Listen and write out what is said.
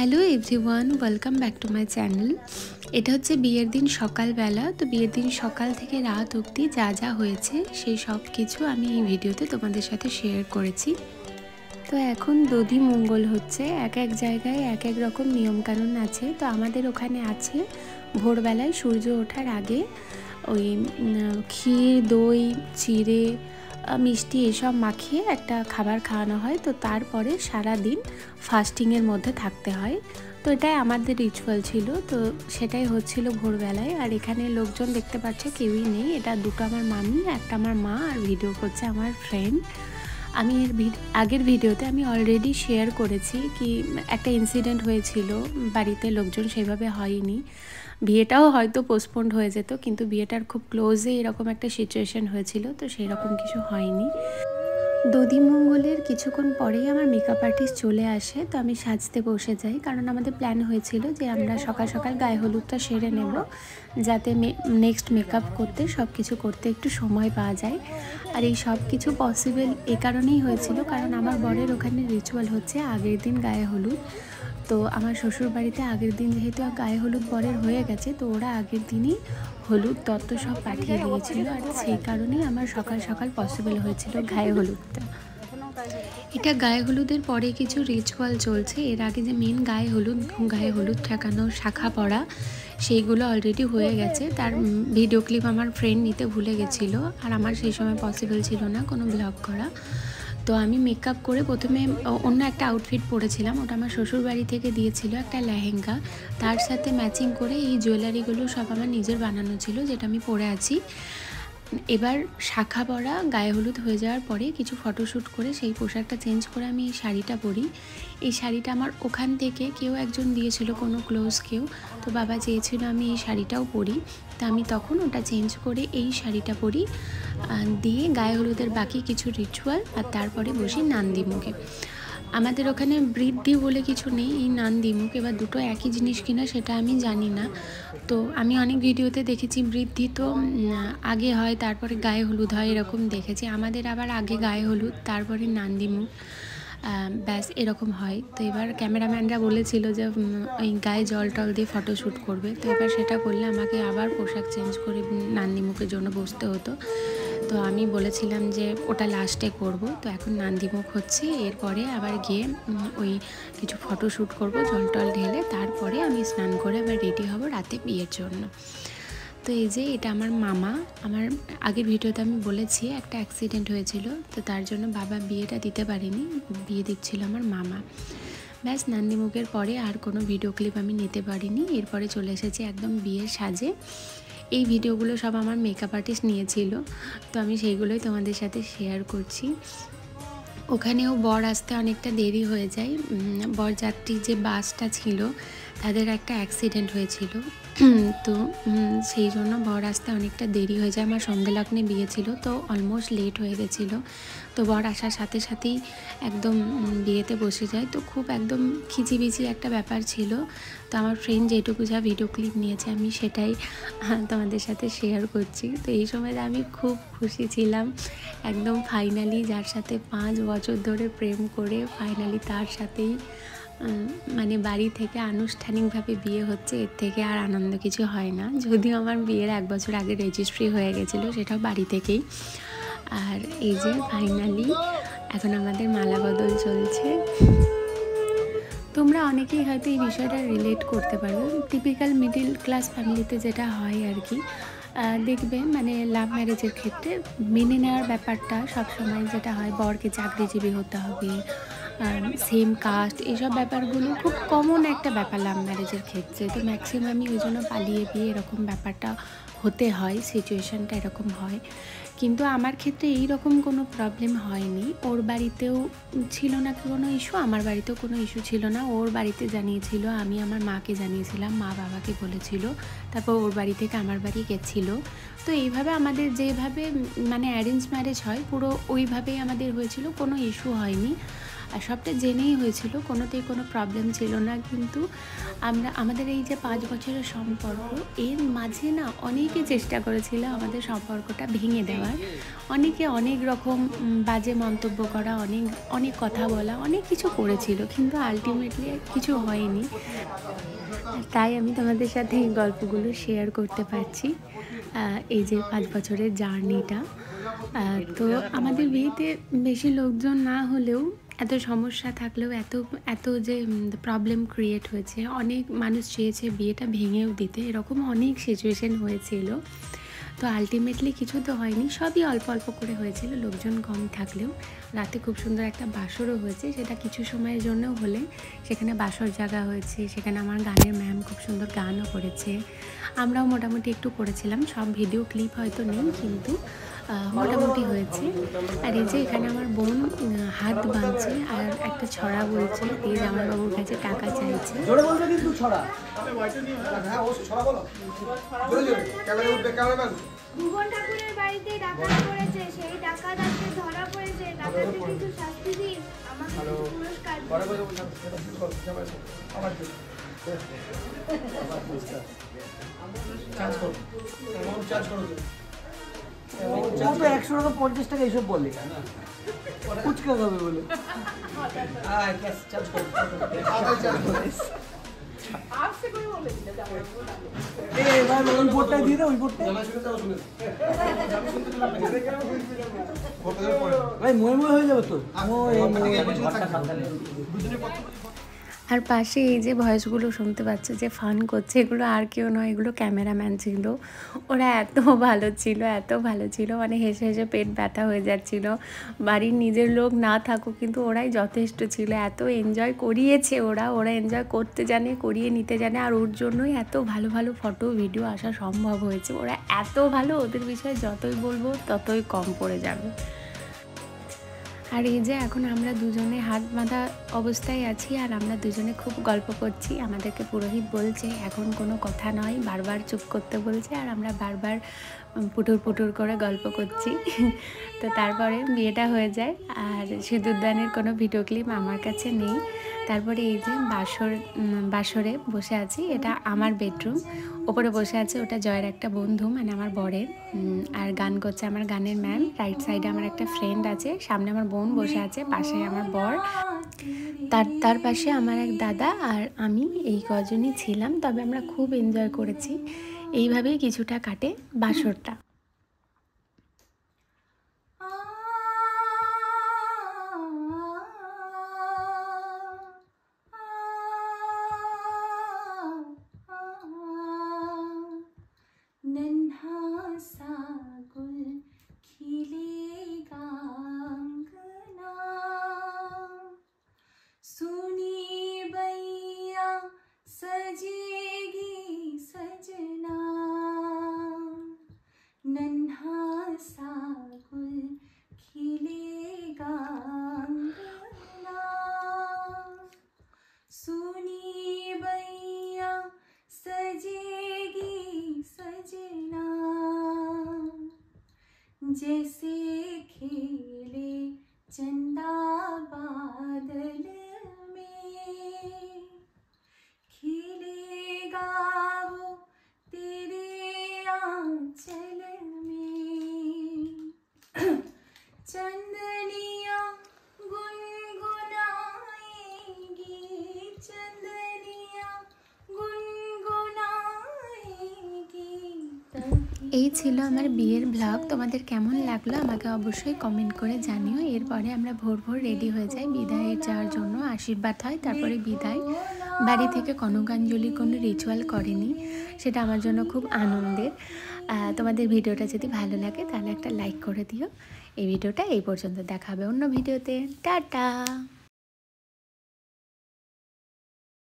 Hello everyone, welcome back to my channel. এটা হচ্ছে বিয়ের দিন সকালবেলা। তো বিয়ের দিন সকাল থেকে রাত অবধি যা যা হয়েছে সেই সব কিছু আমি এই ভিডিওতে তোমাদের সাথে শেয়ার করেছি। তো এখন দধি মঙ্গল হচ্ছে, এক এক জায়গায় এক এক রকম নিয়মকানুন আছে। তো আমাদের ওখানে আছে ভোরবেলায় সূর্য ওঠার আগে ওই ক্ষীর, দই, চিড়ে, মিষ্টি এসব মাখিয়ে একটা খাবার খাওয়ানো হয়। তো তারপরে সারা দিন ফাস্টিংয়ের মধ্যে থাকতে হয়। তো এটাই আমাদের রিচুয়াল ছিল। তো সেটাই হচ্ছিল ভোরবেলায়। আর এখানে লোকজন দেখতে পাচ্ছে কেউই নেই। এটা দুটো আমার মামি, একটা আমার মা, আর ভিডিও করছে আমার ফ্রেন্ড। আমি এর আগের ভিডিওতে আমি অলরেডি শেয়ার করেছি কি একটা ইনসিডেন্ট হয়েছিল বাড়িতে, লোকজন সেভাবে হয়নি। বিয়েটাও হয়তো পোস্টপোন্ড হয়ে যেত, কিন্তু বিয়েটার খুব ক্লোজে এরকম একটা সিচুয়েশন হয়েছিল, তো সেই রকম কিছু হয়নি। দধিমঙ্গলের কিছুক্ষণ পরেই আমার মেকআপ আর্টিস্ট চলে আসে। তো আমি সাজতে বসে যাই, কারণ আমাদের প্ল্যান হয়েছিল যে আমরা সকাল সকাল গায়ে হলুদটা সেরে নেব, যাতে নেক্সট মেকআপ করতে সব কিছু করতে একটু সময় পাওয়া যায়। আর এই সব কিছু পসিবল এই কারণেই হয়েছিল কারণ আমার বরের ওখানে রিচুয়াল হচ্ছে আগের দিন গায়ে হলুদ। তো আমার শ্বশুর বাড়িতে আগের দিন যেহেতু গায়ে হলুদ বরের হয়ে গেছে, তো ওরা আগের দিনই হলুদ তত্ত্ব সব পাঠিয়ে দিয়েছিল। আর সেই কারণেই আমার সকাল সকাল পসিবল হয়েছিল গায়ে হলুদটা। এটা গায়ে হলুদের পরে কিছু রিচুয়াল চলছে। এর আগে যে মেন গায়ে হলুদ ঠেকানো, শাখা পড়া, সেইগুলো অলরেডি হয়ে গেছে। তার ভিডিও ক্লিপ আমার ফ্রেন্ড নিতে ভুলে গেছিলো, আর আমার সেই সময় পসিবল ছিল না কোনো ব্লগ করা। তো আমি মেকআপ করে প্রথমে অন্য একটা আউটফিট পরেছিলাম, ওটা আমার শ্বশুর বাড়ি থেকে দিয়েছিল, একটা লেহেঙ্গা। তার সাথে ম্যাচিং করে এই জুয়েলারিগুলো সব আমার নিজের বানানো ছিল, যেটা আমি পরে আছি। এবার শাখা পরা গায়ে হলুদ হয়ে যাওয়ার পরে কিছু ফটোশ্যুট করে সেই পোশাকটা চেঞ্জ করে আমি এই শাড়িটা পরি। এই শাড়িটা আমার ওখান থেকে কেউ একজন দিয়েছিল, কোনো ক্লোজ কেউ। তো বাবা চেয়েছিল আমি এই শাড়িটাও পরি, তা আমি তখন ওটা চেঞ্জ করে এই শাড়িটা পরি, দিয়ে গায়ে হলুদের বাকি কিছু রিচুয়াল, আর তারপরে বসি নান্দিমুখে। আমাদের ওখানে বৃদ্ধি বলে কিছু নেই, এই নান্দিমুখ। এবার দুটো একই জিনিস কিনা সেটা আমি জানি না। তো আমি অনেক ভিডিওতে দেখেছি বৃদ্ধি তো আগে হয় তারপরে গায়ে হলুদ হয়, এরকম দেখেছি। আমাদের আবার আগে গায়ে হলুদ তারপরে নান্দিমুখ, ব্যাস এরকম হয়। তো এবার ক্যামেরাম্যানরা বলেছিল যে ওই গায়ে জল টল দিয়ে ফটোশ্যুট করবে। তো এবার সেটা করলে আমাকে আবার পোশাক চেঞ্জ করে নান্দিমুখের জন্য বসতে হতো। তো আমি বলেছিলাম যে ওটা লাস্টে করব। তো এখন নান্দিমুখ হচ্ছে, এরপরে আবার গিয়ে ওই কিছু ফটোশ্যুট করব জল টল ঢেলে, তারপরে আমি স্নান করে আবার রেডি হব রাতে বিয়ের জন্য। তো এই যে এটা আমার মামা। আমার আগের ভিডিওতে আমি বলেছি একটা অ্যাক্সিডেন্ট হয়েছিল, তো তার জন্য বাবা বিয়েটা দিতে পারেনি, বিয়ে দিচ্ছিল আমার মামা। ব্যাস নান্দিমুখের পরে আর কোনো ভিডিও ক্লিপ আমি নিতে পারিনি। এরপরে চলে এসেছি একদম বিয়ের সাজে। এই ভিডিওগুলো সব আমার মেকআপ আর্টিস্ট নিয়েছিল, তো আমি সেইগুলোই তোমাদের সাথে শেয়ার করছি। ওখানেও বর আসতে অনেকটা দেরি হয়ে যায়। বরযাত্রী যে বাসটা ছিল তাদের একটা অ্যাক্সিডেন্ট হয়েছিল, তো সেই জন্য বর আসতে অনেকটা দেরি হয়ে যায়। আমার সন্ধে লগ্নে বিয়ে ছিল, তো অলমোস্ট লেট হয়ে গেছিলো। তো বর আসার সাথে সাথেই একদম বিয়েতে বসে যায়। তো খুব একদম খিচিবিচি একটা ব্যাপার ছিল। তো আমার ফ্রেন্ড যেটুকু যা ভিডিও ক্লিপ নিয়েছে আমি সেটাই তোমাদের সাথে শেয়ার করছি। তো এই সময় আমি খুব খুশি ছিলাম, একদম ফাইনালি যার সাথে 5 বছর ধরে প্রেম করে ফাইনালি তার সাথেই মানে বাড়ি থেকে আনুষ্ঠানিকভাবে বিয়ে হচ্ছে, এর থেকে আর আনন্দ কিছু হয় না। যদিও আমার বিয়ের 1 বছর আগে রেজিস্ট্রি হয়ে গেছিলো, সেটাও বাড়ি থেকেই। আর এই যে ফাইনালি এখন আমাদের মালা বদল চলছে। তোমরা অনেকেই হয়তো এই বিষয়টা রিলেট করতে পারো, টিপিক্যাল মিডিল ক্লাস ফ্যামিলিতে যেটা হয় আর কি। দেখবে মানে লাভ ম্যারেজের ক্ষেত্রে মেনে নেওয়ার ব্যাপারটা সবসময় যেটা হয়, বরকে চাকরিজীবী হতে হবে, সেম কাস্ট, এইসব ব্যাপারগুলো খুব কমন একটা ব্যাপার লাভ ম্যারেজের ক্ষেত্রে। তো ম্যাক্সিমামই ওই জন্য পালিয়ে বিয়ে এরকম ব্যাপারটা হতে হয়, সিচুয়েশানটা এরকম হয়। কিন্তু আমার ক্ষেত্রে এই রকম কোনো প্রবলেম হয়নি। ওর বাড়িতেও ছিল না কোনো ইস্যু, আমার বাড়িতেও কোনো ইস্যু ছিল না। ওর বাড়িতে জানিয়েছিল, আমি আমার মাকে জানিয়েছিলাম, মা বাবাকে বলেছিল, তারপর ওর বাড়ি থেকে আমার বাড়ি গেছিলো। তো এইভাবে আমাদের যেভাবে মানে অ্যারেঞ্জ ম্যারেজ হয় পুরো ওইভাবেই আমাদের হয়েছিল, কোনো ইস্যু হয়নি। আর সবটা জেনেই হয়েছিল, কোনোতেই কোনো প্রবলেম ছিল না। কিন্তু আমাদের এই যে 5 বছরের সম্পর্ক, এর মাঝে না অনেকে চেষ্টা করেছিল আমাদের সম্পর্কটা ভেঙে দেওয়ার। অনেকে অনেক রকম বাজে মন্তব্য করা, অনেক কথা বলা, অনেক কিছু করেছিল, কিন্তু আলটিমেটলি কিছু হয়নি। তাই আমি তোমাদের সাথে এই গল্পগুলো শেয়ার করতে পারছি, এই যে 5 বছরের জার্নিটা। তো আমাদের বিয়েতে বেশি লোকজন না হলেও, এত সমস্যা থাকলেও, এত যে প্রবলেম ক্রিয়েট হয়েছে, অনেক মানুষ চেয়েছে বিয়েটা ভেঙেও দিতে, এরকম অনেক সিচুয়েশন হয়েছিল। তো আলটিমেটলি কিছু তো হয়নি, সবই অল্প অল্প করে হয়েছিল, লোকজন কম থাকলেও। রাতে খুব সুন্দর একটা বাসরও হয়েছে, সেটা কিছু সময়ের জন্য হলে সেখানে বাসর জায়গা হয়েছে, সেখানে আমার গানের ম্যাম খুব সুন্দর গানও করেছে, আমরাও মোটামুটি একটু করেছিলাম। সব ভিডিও ক্লিপ হয়তো নেই, কিন্তু মোটামুটি হয়েছে। আর এই যে এখানে আমার বোন হাত বাঁধছে আর একটা ছড়া বলছে, এই জামাইবাবুর কাছে টাকা চাইছে। ভুবন ঠাকুরের বাড়িতে ডাকাত করেছে, সেই ডাকাত আজকে ধরা পড়েছে। ডাকাতকে কিছু শাস্তি দিন, আমাকে কিছু পুরস্কার দিন। 150 টাকা এইসব বলে ফুচকা খাবে বলে। ওই বোর্ডটা দিয়ে দাও, ওই বোর্ডটা ভাই ময় ময় হয়ে যাবে তো। আর পাশে এই যে ভয়েসগুলো শুনতে পাচ্ছ যে ফান করছে, এগুলো আর কেউ নয়, এগুলো ক্যামেরাম্যান ছিল। ওরা এত ভালো ছিল, মানে হেসে হেসে পেট ব্যথা হয়ে যাচ্ছিল। বাড়ির নিজের লোক না থাকুক, কিন্তু ওরাই যথেষ্ট ছিল। এত এনজয় করিয়েছে ওরা এনজয় করতে জানে, করিয়ে নিতে জানে। আর ওর জন্যই এত ভালো ভালো ফটো ভিডিও আসা সম্ভব হয়েছে। ওরা এত ভালো, ওদের বিষয়ে যতই বলবো ততই কম পড়ে যাবে। আর এই যে এখন আমরা দুজনে হাত বাঁধা অবস্থায় আছি, আর আমরা দুজনে খুব গল্প করছি। আমাদেরকে পুরোহিত বলছে এখন কোনো কথা নয়, বারবার চুপ করতে বলছে, আর আমরা বারবার পুটুর করে গল্প করছি। তো তারপরে বিয়েটা হয়ে যায়। আর সিঁদুরদানের কোনো ভিডিও ক্লিপ আমার কাছে নেই। তারপরে এই যে বাসরে বসে আছি, এটা আমার বেডরুম। ওপরে বসে আছে ওটা জয়ের একটা বন্ধু, মানে আমার বরের। আর গান করছে আমার গানের ম্যাম। রাইট সাইডে আমার একটা ফ্রেন্ড আছে, সামনে আমার বোন বসে আছে, পাশে আমার বর, তার পাশে আমার এক দাদা আর আমি। এই কজনই ছিলাম, তবে আমরা খুব এনজয় করেছি। এইভাবেই কিছুটা কাটে বাসরটা। जैसे खेले चंदा बादल में, खिलेगा वो तेरे आंचल में। चंदनिया गुनगुनाएगी, चंदनिया गुनगुनाएगी। এই ছিল আমার বিয়ের ব্লগ। তোমাদের কেমন লাগলো আমাকে অবশ্যই কমেন্ট করে জানিও। এরপরে আমরা ভোর রেডি হয়ে যাই বিদায়ে যাওয়ার জন্য। আশীর্বাদ হয়, তারপরে বিদায়। বাড়ি থেকে কনকাঞ্জলি কোনো রিচুয়াল করেনি, সেটা আমার জন্য খুব আনন্দের। তোমাদের ভিডিওটা যদি ভালো লাগে তাহলে একটা লাইক করে দিও। এই ভিডিওটা এই পর্যন্ত, দেখা হবে অন্য ভিডিওতে। টাটা।